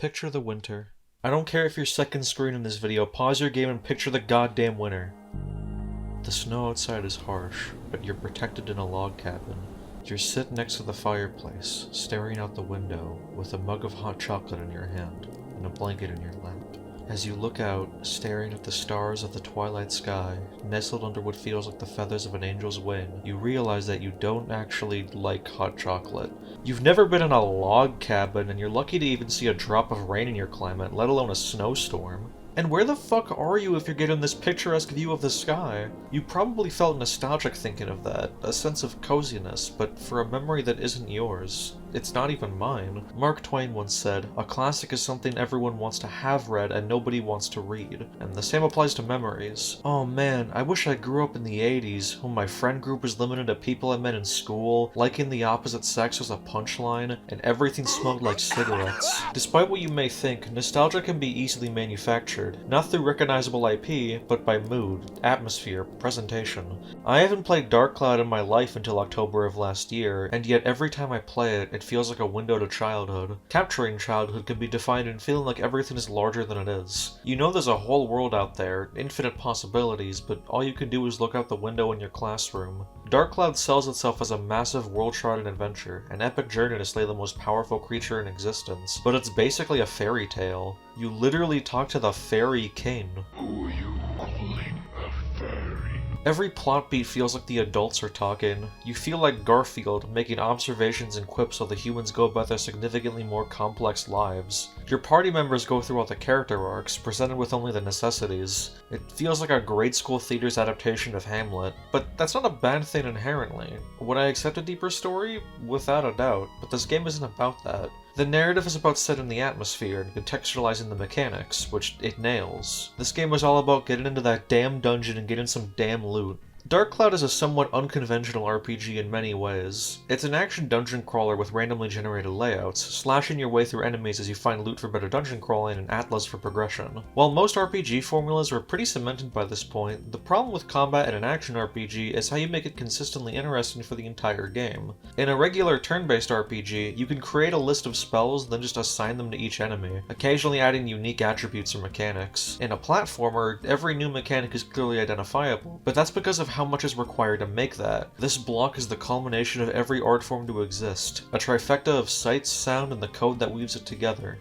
Picture the winter. I don't care if you're second screen in this video, pause your game and picture the goddamn winter. The snow outside is harsh, but you're protected in a log cabin. You're sitting next to the fireplace, staring out the window, with a mug of hot chocolate in your hand, and a blanket in your lap. As you look out, staring at the stars of the twilight sky, nestled under what feels like the feathers of an angel's wing, you realize that you don't actually like hot chocolate. You've never been in a log cabin, and you're lucky to even see a drop of rain in your climate, let alone a snowstorm. And where the fuck are you if you're getting this picturesque view of the sky? You probably felt nostalgic thinking of that, a sense of coziness, but for a memory that isn't yours. It's not even mine. Mark Twain once said, "A classic is something everyone wants to have read and nobody wants to read." And the same applies to memories. Oh man, I wish I grew up in the 80s, when my friend group was limited to people I met in school, liking the opposite sex was a punchline, and everything smelled like cigarettes. Despite what you may think, nostalgia can be easily manufactured, not through recognizable IP, but by mood, atmosphere, presentation. I haven't played Dark Cloud in my life until October of last year, and yet every time I play it feels like a window to childhood. Capturing childhood can be defined in feeling like everything is larger than it is. You know there's a whole world out there, infinite possibilities, but all you can do is look out the window in your classroom. Dark Cloud sells itself as a massive world-charting adventure, an epic journey to slay the most powerful creature in existence, but it's basically a fairy tale. You literally talk to the Fairy King. Who are you calling a fairy? Every plot beat feels like the adults are talking. You feel like Garfield, making observations and quips while the humans go about their significantly more complex lives. Your party members go through all the character arcs, presented with only the necessities. It feels like a grade school theater's adaptation of Hamlet, but that's not a bad thing inherently. Would I accept a deeper story? Without a doubt, but this game isn't about that. The narrative is about setting the atmosphere and contextualizing the mechanics, which it nails. This game is all about getting into that damn dungeon and getting some damn loot. Dark Cloud is a somewhat unconventional RPG in many ways. It's an action dungeon crawler with randomly generated layouts, slashing your way through enemies as you find loot for better dungeon crawling and atlas for progression. While most RPG formulas are pretty cemented by this point, the problem with combat in an action RPG is how you make it consistently interesting for the entire game. In a regular turn-based RPG, you can create a list of spells, then just assign them to each enemy, occasionally adding unique attributes or mechanics. In a platformer, every new mechanic is clearly identifiable, but that's because of how much is required to make that. This block is the culmination of every art form to exist, a trifecta of sight, sound, and the code that weaves it together.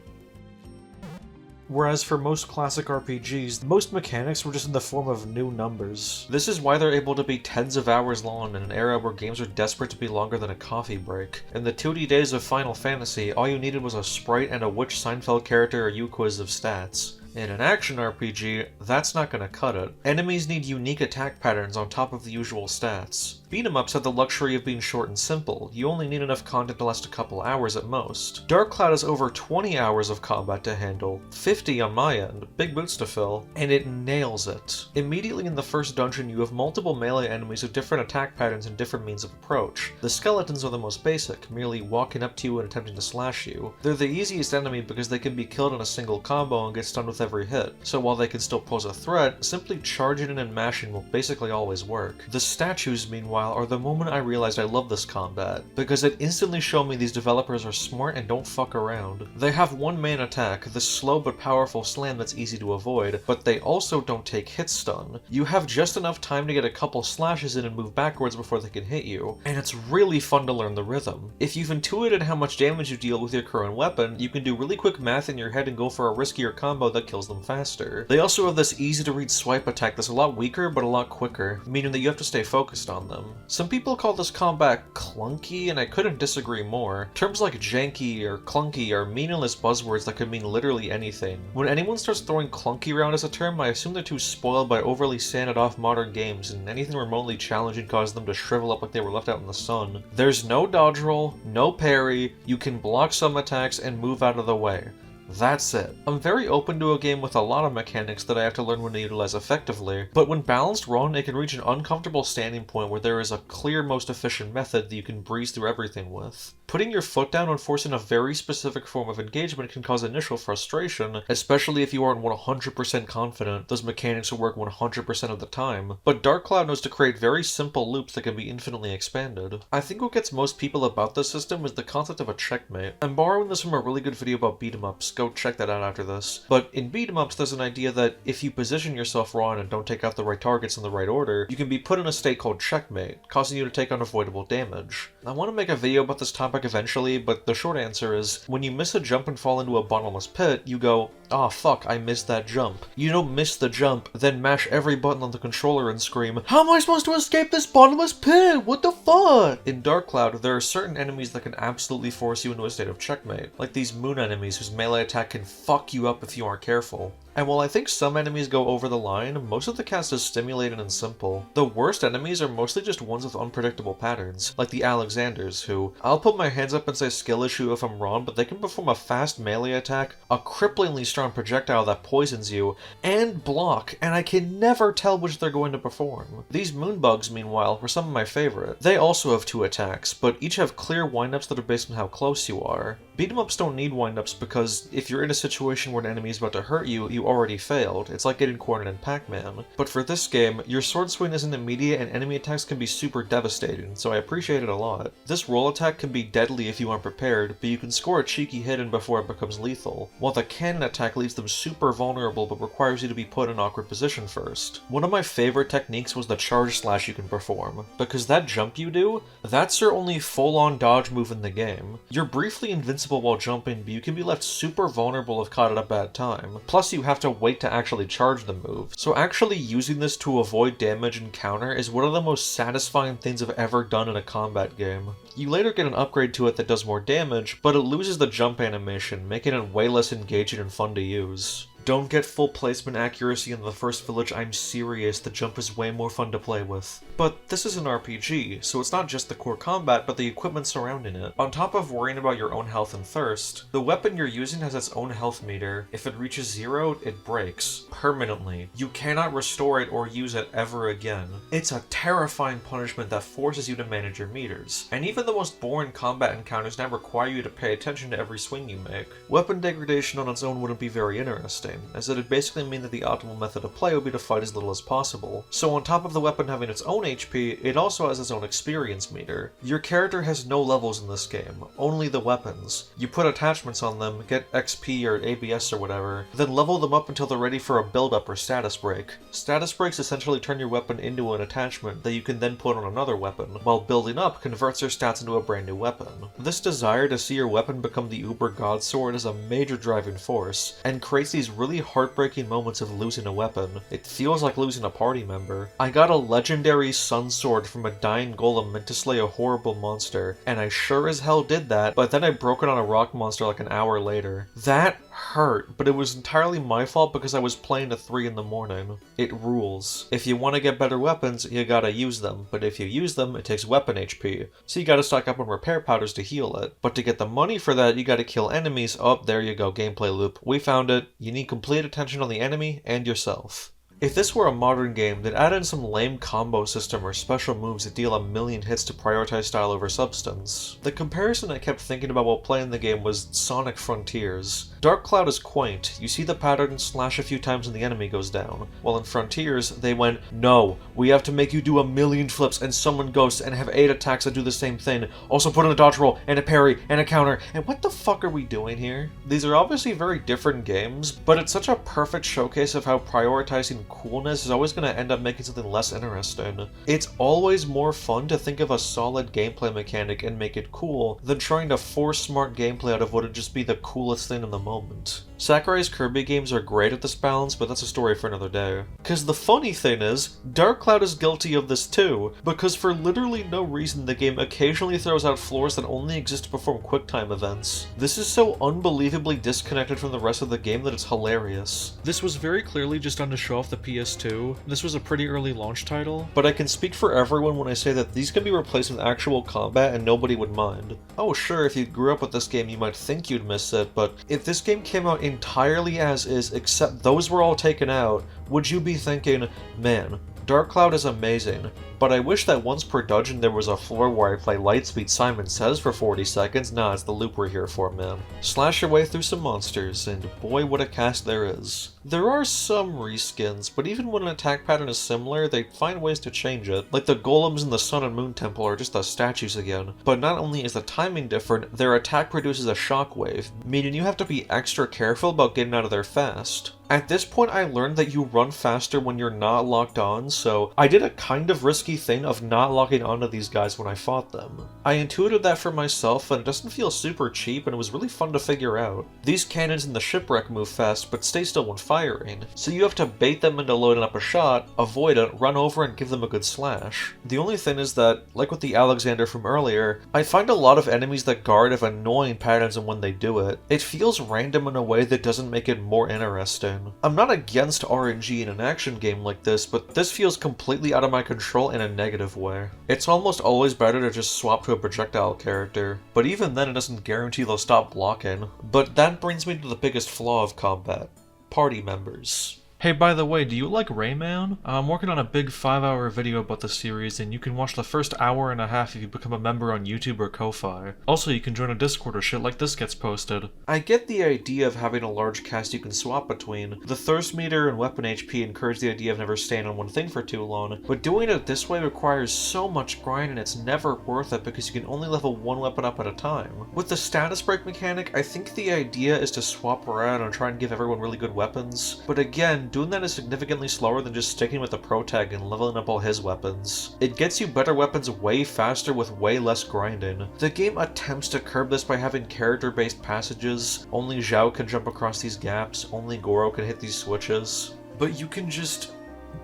Whereas for most classic RPGs, most mechanics were just in the form of new numbers. This is why they're able to be tens of hours long in an era where games are desperate to be longer than a coffee break. In the 2D days of Final Fantasy, all you needed was a sprite and a which Seinfeld character are you quiz of stats. In an action RPG, that's not gonna cut it. Enemies need unique attack patterns on top of the usual stats. Beat-em-ups have the luxury of being short and simple. You only need enough content to last a couple hours at most. Dark Cloud has over 20 hours of combat to handle, 50 on my end, big boots to fill, and it nails it. Immediately in the first dungeon, you have multiple melee enemies with different attack patterns and different means of approach. The skeletons are the most basic, merely walking up to you and attempting to slash you. They're the easiest enemy because they can be killed in a single combo and get stunned with every hit, so while they can still pose a threat, simply charging in and mashing will basically always work. The statues, meanwhile, are the moment I realized I love this combat, because it instantly showed me these developers are smart and don't fuck around. They have one main attack, the slow but powerful slam that's easy to avoid, but they also don't take hit stun. You have just enough time to get a couple slashes in and move backwards before they can hit you, and it's really fun to learn the rhythm. If you've intuited how much damage you deal with your current weapon, you can do really quick math in your head and go for a riskier combo that kills them faster. They also have this easy to read swipe attack that's a lot weaker but a lot quicker, meaning that you have to stay focused on them. Some people call this combat clunky, and I couldn't disagree more. Terms like janky or clunky are meaningless buzzwords that could mean literally anything. When anyone starts throwing clunky around as a term, I assume they're too spoiled by overly sanded off modern games, and anything remotely challenging causes them to shrivel up like they were left out in the sun. There's no dodge roll, no parry, you can block some attacks and move out of the way. That's it. I'm very open to a game with a lot of mechanics that I have to learn when to utilize effectively, but when balanced wrong, it can reach an uncomfortable standing point where there is a clear, most efficient method that you can breeze through everything with. Putting your foot down and forcing a very specific form of engagement can cause initial frustration, especially if you aren't 100% confident those mechanics will work 100% of the time, but Dark Cloud knows to create very simple loops that can be infinitely expanded. I think what gets most people about this system is the concept of a checkmate. I'm borrowing this from a really good video about beat-em-ups, go check that out after this. But in beat-em-ups, there's an idea that if you position yourself wrong and don't take out the right targets in the right order, you can be put in a state called checkmate, causing you to take unavoidable damage. I want to make a video about this topic eventually, but the short answer is, when you miss a jump and fall into a bottomless pit, you go, "Aw, fuck, I missed that jump." You don't miss the jump, then mash every button on the controller and scream, "How am I supposed to escape this bottomless pit? What the fuck?" In Dark Cloud, there are certain enemies that can absolutely force you into a state of checkmate, like these moon enemies whose melee attack can fuck you up if you aren't careful. And while I think some enemies go over the line, most of the cast is stimulated and simple. The worst enemies are mostly just ones with unpredictable patterns, like the Alexanders, who, I'll put my hands up and say skill issue if I'm wrong, but they can perform a fast melee attack, a cripplingly strong projectile that poisons you, and block, and I can never tell which they're going to perform. These moonbugs, meanwhile, were some of my favorite. They also have 2 attacks, but each have clear windups that are based on how close you are. Beat-em-ups don't need windups because if you're in a situation where an enemy is about to hurt you, you already failed. It's like getting cornered in Pac-Man. But for this game, your sword swing isn't immediate and enemy attacks can be super devastating, so I appreciate it a lot. This roll attack can be deadly if you aren't prepared, but you can score a cheeky hit in before it becomes lethal, while the cannon attack leaves them super vulnerable but requires you to be put in an awkward position first. One of my favorite techniques was the charge slash you can perform, because that jump you do, that's your only full-on dodge move in the game. You're briefly invincible while jumping, but you can be left super vulnerable if caught at a bad time. Plus you have to wait to actually charge the move. So actually using this to avoid damage and counter is one of the most satisfying things I've ever done in a combat game. You later get an upgrade to it that does more damage, but it loses the jump animation, making it way less engaging and fun to use. Don't get full placement accuracy in the first village, I'm serious, the jump is way more fun to play with. But this is an RPG, so it's not just the core combat, but the equipment surrounding it. On top of worrying about your own health and thirst, the weapon you're using has its own health meter. If it reaches 0, it breaks. Permanently. You cannot restore it or use it ever again. It's a terrifying punishment that forces you to manage your meters. And even the most boring combat encounters now require you to pay attention to every swing you make. Weapon degradation on its own wouldn't be very interesting, as it'd basically mean that the optimal method of play would be to fight as little as possible. So on top of the weapon having its own HP, it also has its own experience meter. Your character has no levels in this game, only the weapons. You put attachments on them, get XP or ABS or whatever, then level them up until they're ready for a build-up or status break. Status breaks essentially turn your weapon into an attachment that you can then put on another weapon, while building up converts your stats into a brand new weapon. This desire to see your weapon become the uber god sword is a major driving force, and creates these really heartbreaking moments of losing a weapon. It feels like losing a party member. I got a legendary sun sword from a dying golem meant to slay a horrible monster, and I sure as hell did that, but then I broke it on a rock monster like an hour later. That hurt, but it was entirely my fault because I was playing at 3 in the morning. It rules. If you want to get better weapons, you gotta use them, but if you use them, it takes weapon HP, so you gotta stock up on repair powders to heal it. But to get the money for that, you gotta kill enemies. Oh, there you go, gameplay loop. We found it. You need complete attention on the enemy and yourself. If this were a modern game, they'd add in some lame combo system or special moves that deal 1,000,000 hits to prioritize style over substance. The comparison I kept thinking about while playing the game was Sonic Frontiers. Dark Cloud is quaint, you see the pattern, slash a few times and the enemy goes down. While in Frontiers, they went, no, we have to make you do 1,000,000 flips and summon ghosts and have 8 attacks that do the same thing. Also put in a dodge roll, and a parry, and a counter, and what the fuck are we doing here? These are obviously very different games, but it's such a perfect showcase of how prioritizing coolness is always going to end up making something less interesting. It's always more fun to think of a solid gameplay mechanic and make it cool than trying to force smart gameplay out of what would just be the coolest thing in the moment. Sakurai's Kirby games are great at this balance, but that's a story for another day. Cause the funny thing is, Dark Cloud is guilty of this too, because for literally no reason the game occasionally throws out floors that only exist to perform QuickTime events. This is so unbelievably disconnected from the rest of the game that it's hilarious. This was very clearly just done to show off the PS2. This was a pretty early launch title, but I can speak for everyone when I say that these can be replaced with actual combat and nobody would mind. Oh sure, if you grew up with this game you might think you'd miss it, but if this game came out entirely as is, except those were all taken out, would you be thinking, man, Dark Cloud is amazing, but I wish that once per dungeon there was a floor where I play Lightspeed Simon Says for 40 seconds. Nah, it's the loop we're here for, man. Slash your way through some monsters, and boy what a cast there is. There are some reskins, but even when an attack pattern is similar, they find ways to change it. Like the golems in the Sun and Moon Temple are just the statues again, but not only is the timing different, their attack produces a shockwave, meaning you have to be extra careful about getting out of there fast. At this point I learned that you run faster when you're not locked on, so I did a kind of risky thing of not locking onto these guys when I fought them. I intuited that for myself, and it doesn't feel super cheap, and it was really fun to figure out. These cannons in the shipwreck move fast, but stay still when firing, so you have to bait them into loading up a shot, avoid it, run over, and give them a good slash. The only thing is that, like with the Alexander from earlier, I find a lot of enemies that guard have annoying patterns in when they do it. It feels random in a way that doesn't make it more interesting. I'm not against RNG in an action game like this, but this feels completely out of my control in a negative way. It's almost always better to just swap to a projectile character, but even then it doesn't guarantee they'll stop blocking. But that brings me to the biggest flaw of combat: party members. Hey, by the way, do you like Rayman? I'm working on a big 5-hour video about the series, and you can watch the first hour and a half if you become a member on YouTube or Ko-Fi. Also, you can join a Discord or shit like this gets posted. I get the idea of having a large cast you can swap between. The thirst meter and weapon HP encourage the idea of never staying on one thing for too long, but doing it this way requires so much grind and it's never worth it because you can only level one weapon up at a time. With the status break mechanic, I think the idea is to swap around and try and give everyone really good weapons, but again, doing that is significantly slower than just sticking with the pro tag and leveling up all his weapons. It gets you better weapons way faster with way less grinding. The game attempts to curb this by having character-based passages. Only Zhao can jump across these gaps, only Goro can hit these switches. But you can just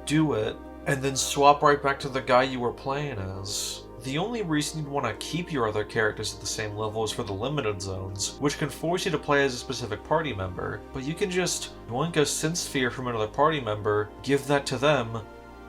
do it, and then swap right back to the guy you were playing as. The only reason you'd want to keep your other characters at the same level is for the limited zones, which can force you to play as a specific party member, but you can just yoink a synth sphere from another party member, give that to them,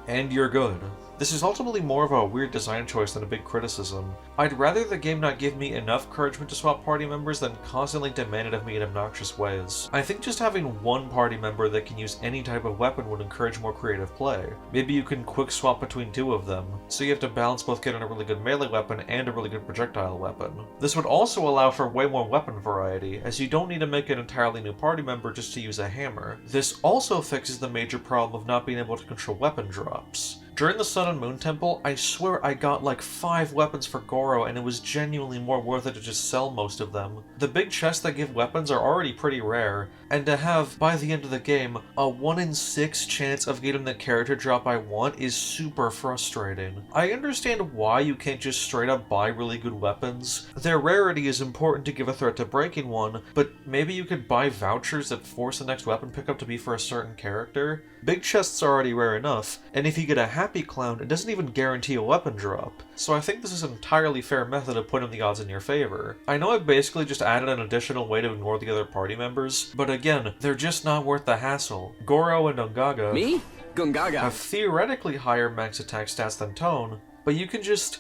and you're good. This is ultimately more of a weird design choice than a big criticism. I'd rather the game not give me enough encouragement to swap party members than constantly demand it of me in obnoxious ways. I think just having one party member that can use any type of weapon would encourage more creative play. Maybe you can quick swap between two of them, so you have to balance both getting a really good melee weapon and a really good projectile weapon. This would also allow for way more weapon variety, as you don't need to make an entirely new party member just to use a hammer. This also fixes the major problem of not being able to control weapon drops. During the Sun and Moon Temple, I swear I got like 5 weapons for Goro, and it was genuinely more worth it to just sell most of them. The big chests that give weapons are already pretty rare, and to have, by the end of the game, a 1 in 6 chance of getting the character drop I want is super frustrating. I understand why you can't just straight up buy really good weapons. Their rarity is important to give a threat to breaking one, but maybe you could buy vouchers that force the next weapon pickup to be for a certain character. Big chests are already rare enough, and if you get a Happy Clown, it doesn't even guarantee a weapon drop. So I think this is an entirely fair method of putting the odds in your favor. I know I basically just added an additional way to ignore the other party members, but again, they're just not worth the hassle. Goro and Gungaga have theoretically higher max attack stats than Tone, but you can just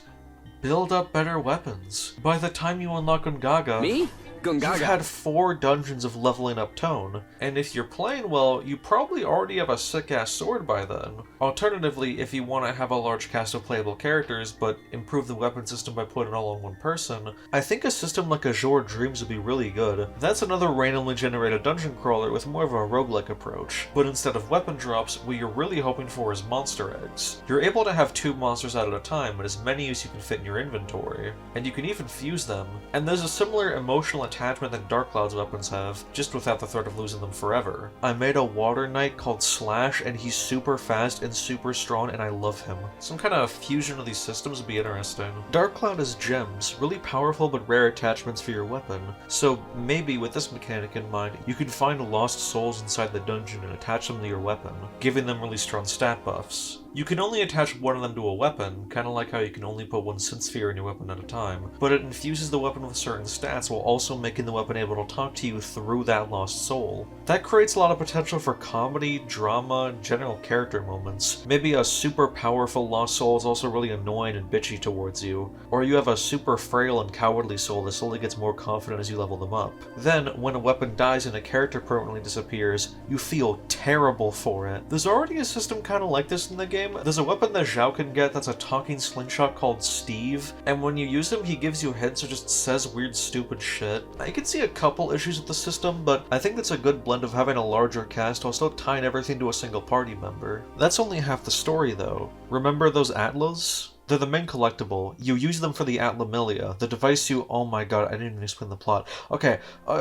build up better weapons. By the time you unlock Gungaga, you've had 4 dungeons of leveling up Tone, and if you're playing well, you probably already have a sick-ass sword by then. Alternatively, if you want to have a large cast of playable characters, but improve the weapon system by putting it all on one person, I think a system like Azure Dreams would be really good. That's another randomly generated dungeon crawler with more of a roguelike approach, but instead of weapon drops, what you're really hoping for is monster eggs. You're able to have 2 monsters out at a time, and as many as you can fit in your inventory, and you can even fuse them, and there's a similar emotional attachment that Dark Cloud's weapons have, just without the threat of losing them forever. I made a water knight called Slash, and he's super fast and super strong, and I love him. Some kind of fusion of these systems would be interesting. Dark Cloud has gems, really powerful but rare attachments for your weapon, so maybe with this mechanic in mind, you can find lost souls inside the dungeon and attach them to your weapon, giving them really strong stat buffs. You can only attach one of them to a weapon, kinda like how you can only put one synth sphere in your weapon at a time, but it infuses the weapon with certain stats while also making the weapon able to talk to you through that lost soul. That creates a lot of potential for comedy, drama, and general character moments. Maybe a super powerful lost soul is also really annoying and bitchy towards you, or you have a super frail and cowardly soul that slowly gets more confident as you level them up. Then, when a weapon dies and a character permanently disappears, you feel terrible for it. There's already a system kinda like this in the game, game, there's a weapon that Zhao can get that's a talking slingshot called Steve, and when you use him, he gives you hints or just says weird stupid shit. I can see a couple issues with the system, but I think it's a good blend of having a larger cast while still tying everything to a single party member. That's only half the story though. Remember those Atlas? They're the main collectible. You use them for the Atlamilia, the device you— oh my god, I didn't even explain the plot. Okay,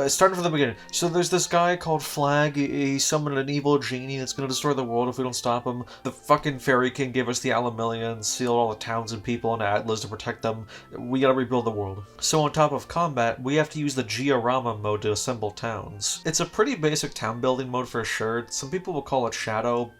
starting from the beginning. So there's this guy called Flag, he summoned an evil genie that's gonna destroy the world if we don't stop him. The fucking Fairy King gave us the Atlamilia and sealed all the towns and people in Atlas to protect them. We gotta rebuild the world. So on top of combat, we have to use the Georama mode to assemble towns. It's a pretty basic town building mode for sure. Some people will call it Shadow.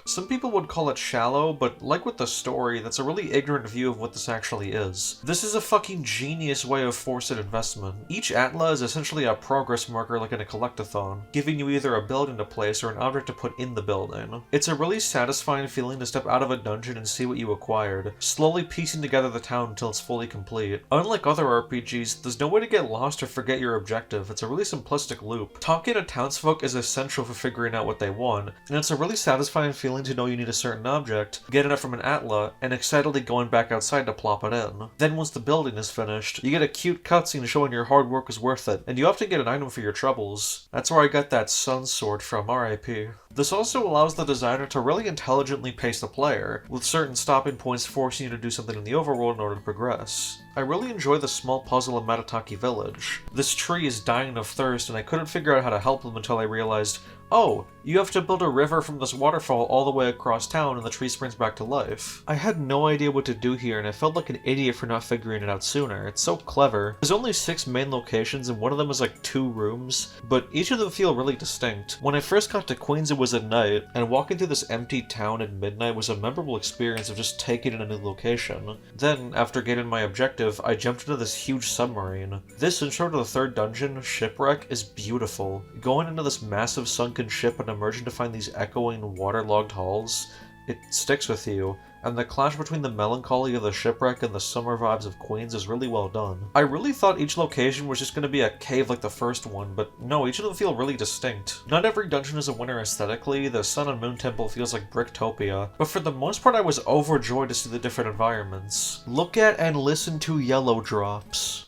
Some people would call it shallow, but like with the story, that's a really ignorant view of what this actually is. This is a fucking genius way of forced investment. Each Atla is essentially a progress marker like in a collectathon, giving you either a building to place or an object to put in the building. It's a really satisfying feeling to step out of a dungeon and see what you acquired, slowly piecing together the town until it's fully complete. Unlike other RPGs, there's no way to get lost or forget your objective. It's a really simplistic loop. Talking to townsfolk is essential for figuring out what they want, and it's a really satisfying feeling to know you need a certain object, getting it from an Atla, and excitedly going back outside to plop it in. Then once the building is finished, you get a cute cutscene showing your hard work is worth it, and you often get an item for your troubles. That's where I got that sun sword from, RIP. This also allows the designer to really intelligently pace the player, with certain stopping points forcing you to do something in the overworld in order to progress. I really enjoy the small puzzle in Matataki Village. This tree is dying of thirst and I couldn't figure out how to help them until I realized, oh, you have to build a river from this waterfall all the way across town and the tree springs back to life. I had no idea what to do here and I felt like an idiot for not figuring it out sooner. It's so clever. There's only 6 main locations and one of them is like 2 rooms, but each of them feel really distinct. When I first got to Queens it was at night, and walking through this empty town at midnight was a memorable experience of just taking in a new location. Then, after getting my objective, I jumped into this huge submarine. This intro to the 3rd dungeon, Shipwreck, is beautiful. Going into this massive sunken ship and emerging to find these echoing, waterlogged halls, it sticks with you, and the clash between the melancholy of the shipwreck and the summer vibes of Queens is really well done. I really thought each location was just going to be a cave like the first one, but no, each of them feel really distinct. Not every dungeon is a winner aesthetically, the Sun and Moon Temple feels like Bricktopia, but for the most part I was overjoyed to see the different environments. Look at and listen to Yellow Drops.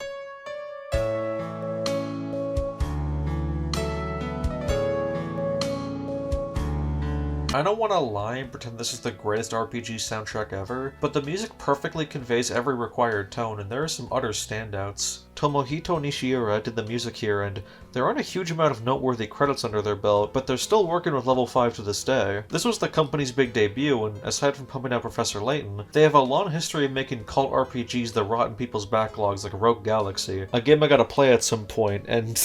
I don't want to lie and pretend this is the greatest RPG soundtrack ever, but the music perfectly conveys every required tone, and there are some utter standouts. Tomohito Nishiura did the music here, and there aren't a huge amount of noteworthy credits under their belt, but they're still working with Level 5 to this day. This was the company's big debut, and aside from pumping out Professor Layton, they have a long history of making cult RPGs that rot in people's backlogs like Rogue Galaxy, a game I gotta play at some point, and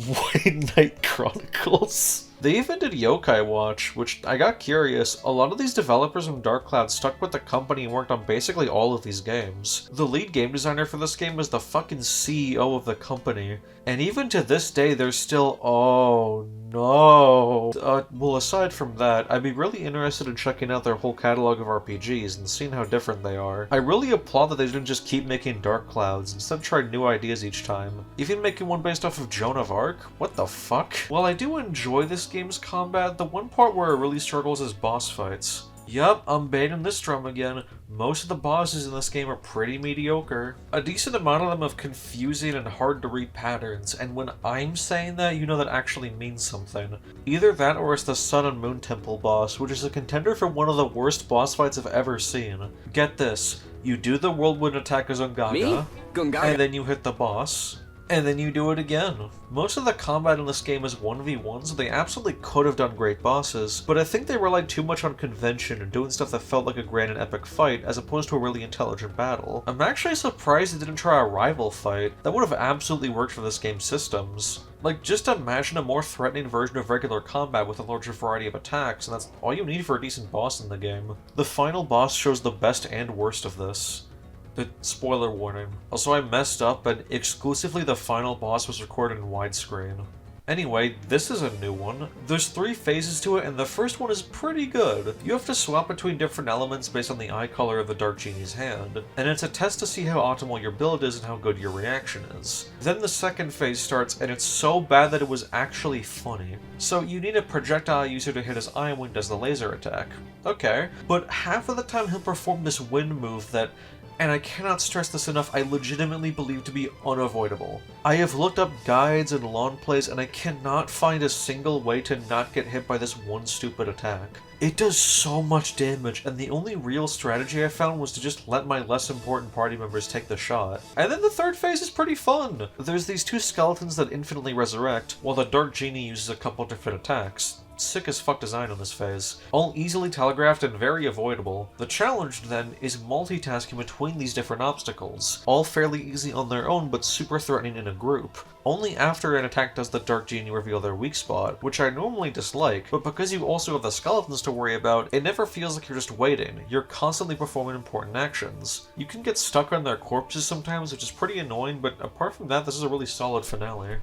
White Knight Chronicles. They even did Yokai Watch, which I got curious. A lot of these developers from Dark Cloud stuck with the company and worked on basically all of these games. The lead game designer for this game was the fucking CEO of the company, and even to this day they're still— oh no. Well, aside from that, I'd be really interested in checking out their whole catalog of RPGs and seeing how different they are. I really applaud that they didn't just keep making Dark Clouds, instead tried new ideas each time. Even making one based off of Joan of Arc? What the fuck? While I do enjoy this game's combat, the one part where it really struggles is boss fights. Yup, I'm baiting this drum again. Most of the bosses in this game are pretty mediocre. A decent amount of them have confusing and hard to read patterns, and when I'm saying that, you know that actually means something. Either that or it's the Sun and Moon Temple boss, which is a contender for one of the worst boss fights I've ever seen. Get this, you do the whirlwind attack as Gungaga, and then you hit the boss, and then you do it again. Most of the combat in this game is 1v1, so they absolutely could have done great bosses, but I think they relied too much on convention and doing stuff that felt like a grand and epic fight, as opposed to a really intelligent battle. I'm actually surprised they didn't try a rival fight. That would have absolutely worked for this game's systems. Like, just imagine a more threatening version of regular combat with a larger variety of attacks, and that's all you need for a decent boss in the game. The final boss shows the best and worst of this. Spoiler warning. Also, I messed up, and exclusively the final boss was recorded in widescreen. Anyway, this is a new one. There's 3 phases to it, and the first one is pretty good. You have to swap between different elements based on the eye color of the Dark Genie's hand, and it's a test to see how optimal your build is and how good your reaction is. Then the second phase starts, and it's so bad that it was actually funny. So you need a projectile user to hit his eye when he does the laser attack. Okay, but half of the time he'll perform this wind move that, and I cannot stress this enough, I legitimately believe to be unavoidable. I have looked up guides and lawn plays, and I cannot find a single way to not get hit by this one stupid attack. It does so much damage, and the only real strategy I found was to just let my less important party members take the shot. And then the third phase is pretty fun! There's these 2 skeletons that infinitely resurrect, while the Dark Genie uses a couple different attacks. Sick as fuck design on this phase. All easily telegraphed and very avoidable. The challenge, then, is multitasking between these different obstacles. All fairly easy on their own, but super threatening in a group. Only after an attack does the Dark Genie reveal their weak spot, which I normally dislike, but because you also have the skeletons to worry about, it never feels like you're just waiting. You're constantly performing important actions. You can get stuck on their corpses sometimes, which is pretty annoying, but apart from that, this is a really solid finale.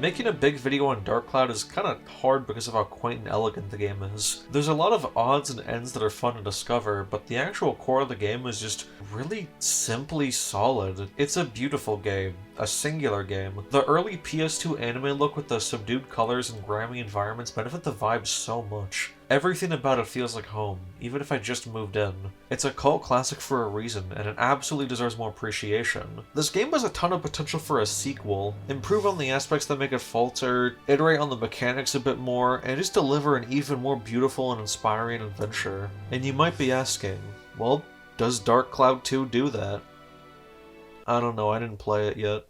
Making a big video on Dark Cloud is kinda hard because of how quaint and elegant the game is. There's a lot of odds and ends that are fun to discover, but the actual core of the game is just really simply solid. It's a beautiful game. A singular game. The early PS2 anime look with the subdued colors and grimy environments benefit the vibe so much. Everything about it feels like home, even if I just moved in. It's a cult classic for a reason, and it absolutely deserves more appreciation. This game has a ton of potential for a sequel, improve on the aspects that make it falter, iterate on the mechanics a bit more, and just deliver an even more beautiful and inspiring adventure. And you might be asking, well, does Dark Cloud 2 do that? I don't know, I didn't play it yet.